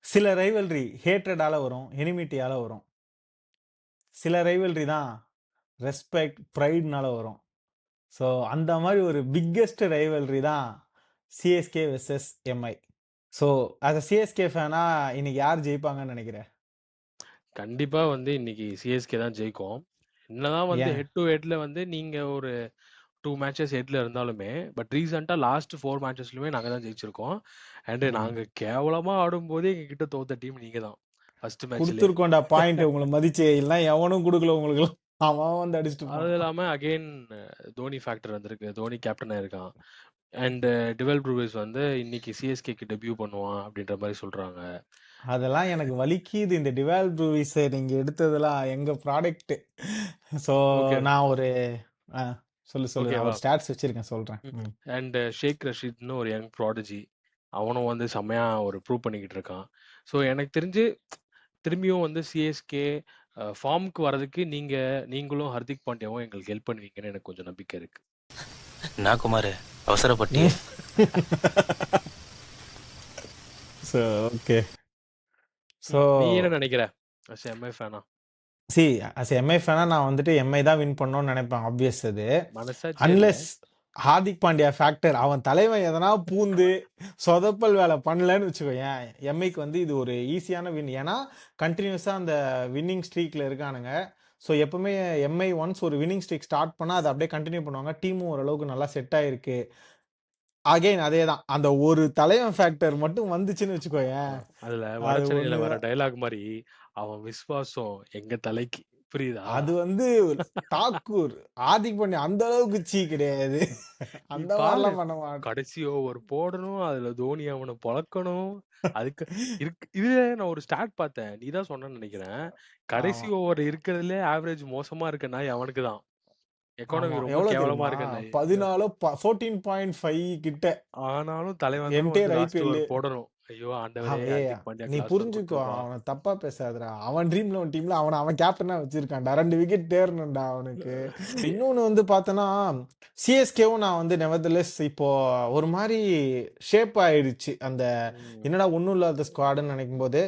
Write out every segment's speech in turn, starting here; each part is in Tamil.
சில ரைவல்ரி ஹேட்ரடால வரும். எனிமிட்டியால வரும். சில ரைவல்ரி தான் ரெஸ்பெக்ட், பிரைட்னால வரும். ஸோ அந்த மாரி ஒரு பிக்கெஸ்ட் ரைவல்ரி தான் CSK versus Mi. So as a CSK ஃபேனா இன்னைக்கு யார் ஜெயிப்பாங்கன்னு நெனைக்கிற? கண்டிப்பா வந்து இன்னைக்கு சிஎஸ்கே தான் ஜெயிக்கும். என்னதான் வந்து ஏன்? ஹெட் டு ஹெட்ல வந்து நீங்க ஒரு 2 மேட்சஸ் ஹெட்ல இருந்தாலுமே, பட் ரீசென்ட்டா லாஸ்ட் 4 மேட்சஸ்லயுமே நாங்க தான் ஜெயிச்சிருக்கோம். அண்ட் ம். நாங்க கேவலமா ஆடும்போதே எங்ககிட்ட தோத்த டீம் நீங்க தான். ஃபர்ஸ்ட் மேட்ச்லயே. குடுத்துருக்கோம்டா பாயிண்ட் உங்கள மதிச்சு. இல்லனா எவனும் குடுக்கல உங்களுக்குலாம். அவன் வந்து அடிச்சுட்டு அது போனான். இல்லாம அகைன் தோனி ஃபேக்டர் வந்திருக்கு. தோனி கேப்டனா இருக்கான். அண்ட் டிவெல் ப்ரூவிஸ் வந்து இன்னைக்கு சிஎஸ்கேக்கு டெபியூ பண்ணுவான் அப்படின்ற மாரி சொல்றாங்க. அதெல்லாம் எனக்கு வலிக்குது. இந்த டிவால் ப்ரூவிஸ நீங்க எடுத்ததெல்லாம் எங்க ப்ராடக்ட். So okay. நான் ஒரு அ சொல்லு. நான் ஓகேவா? ஒரு ஸ்டாட்ஸ் வச்சிருக்கேன் சொல்றேன். ம். அண்ட் ஷேக் ரஷீத்னு ஒரு யங் ப்ராடஜி. அவனும் வந்து செம்மையா ஒரு ப்ரூவ் பண்ணிக்கிட்டு இருக்கான். ஸோ எனக்கு தெரிஞ்சு திரும்பியும் வந்து சிஎஸ்கே ஃபார்முக்கு வரதுக்கு நீங்களும் ஹர்திக் பாண்டியாவும் எங்களுக்கு ஹெல்ப் பண்ணுவீங்கன்னு எனக்கு கொஞ்சம் நம்பிக்கை இருக்கு. நான் குமார் அவசரப்பட்டியே. So okay. ஸோ நீ என்ன நினைக்கிற? எம்ஐ ஃபேனா? சி அஸ் எம்ஐ ஃபேனா நான் வந்துட்டு எம்ஐ தான் வின் பண்ணணும்னு நினைப்பேன். ஆப்வியஸ் அது. மனசாட்சியே இல்ல. அன்லெஸ் ஹார்திக் பாண்டியா ஃபேக்டர் அவன் தலைவன் எதனா பூந்து சொதப்பல் வேலை பண்ணலன்னு வச்சுக்கோயேன், எம்ஐக்கு வந்து இது ஒரு ஈஸியான வின். ஏன்னா கண்டினியூஸா அந்த வின்னிங் ஸ்ட்ரீக்ல இருக்கானுங்க. ஸோ எப்பவுமே எம்ஐ ஒன்ஸ் ஒரு வின்னிங் ஸ்ட்ரீக் ஸ்டார்ட் பண்ணா அதை அப்படியே கண்டினியூ பண்ணுவாங்க. டீமும் ஓரளவுக்கு நல்லா செட் ஆயிருக்கு. அகைன் அதேதான். அந்த ஒரு தலைவன் ஃபேக்டர் மட்டும் வந்துச்சுன்னு வச்சுக்கோயேன், அதுல அது வடச்சென்னையில வர ஒண்ணுதான். டயலாக் மாதிரி அவன் விஸ்வாசம் எங்க தலைக்கு. புரியுதா? அது வந்து தாக்கூர், ஹார்திக் பாண்டியா அந்த அளவுக்கு கிடையாது. நீ அந்த பாரு, மாரிலாம் பண்ண மாட்டான். கடைசி ஓவர் போடணும், அதுல தோனி அவனை பொழக்கணும். அதுக்கு இதுல நான் ஒரு ஸ்டாட் பார்த்தேன். நீ தான் சொன்னேன்னு நினைக்கிறேன். கடைசி ஆமா. ஓவர் இருக்கிறதுலே ஆவரேஜ் மோசமா இருக்க நாய் அவனுக்கு தான். ஆமா. எக்கானமி ரொம்ப எவ்வளோ கேவலமா தெரியுமா? இருக்க நாய். 14.5 கிட்ட ஆனாலும் தலைவன் தான் வந்து என்டையர் லாஸ்ட் ஐபிஎல். ஓவர் போடணும். ஐயோ ஆண்டவரே! ஏய் ஹார்திக் பாண்டியா நீ லாஸ்ட் ஓவர் புரிஞ்சுக்கோ. குடுத்துருப்பா. அவன தப்பா பேசாதடா. அவன் ட்ரீம் 11 டீம்ல அவன் கேப்டனா வச்சிருக்கான்டா. 2 விக்கெட் தேறணும்டா அவனுக்கு. இன்னொன்னு வந்து பார்த்தோன்னா, சிஎஸ்கேவும் நான் வந்து நெவர்தலெஸ் இப்போ ஒரு மாரி ஷேப் ஆயிடுச்சு. அந்த ம். என்னடா ஒண்ணும் இல்லாத ஸ்குவாடுன்னு நெனைக்கும்போது,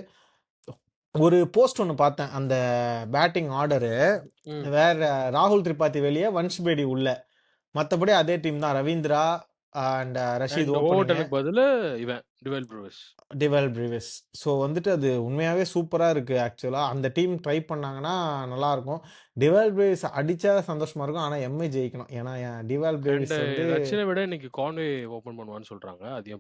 ஒரு போஸ்ட் ஒண்ணு பார்த்தேன். அந்த பேட்டிங் ஆர்டரு ம். வேற ராகுல் திரிபாதி வெளிய, வன்ஷ் பேடி உள்ள. மத்தபடி அதே டீம் தான். ரவீந்திரா அண்ட் ரஷீத் அண்ட் ஓப்பனிங்கு. ஓவர்டனுக்கு பதிலு இவன் Dewald Brevis. Dewald Brevis. So வந்துட்டு அது உண்மையாவே சூப்பரா இருக்கு ஆக்சுவலா. அந்த டீம் ட்ரை பண்ணாங்கன்னா நல்லாருக்கும். டிவெல் பிரிவிஸ் அடிச்சா சந்தோஷமா இருக்கும். ஆனா எம்ஐ ஜெயிக்கணும். ஏன்னா டிவெல் அண்ட் பிரிவிஸ் வந்து ரச்சினை விட இன்னைக்கு கான்வே ஓப்பன் பண்ணுவான்னு சொல்றாங்க. அது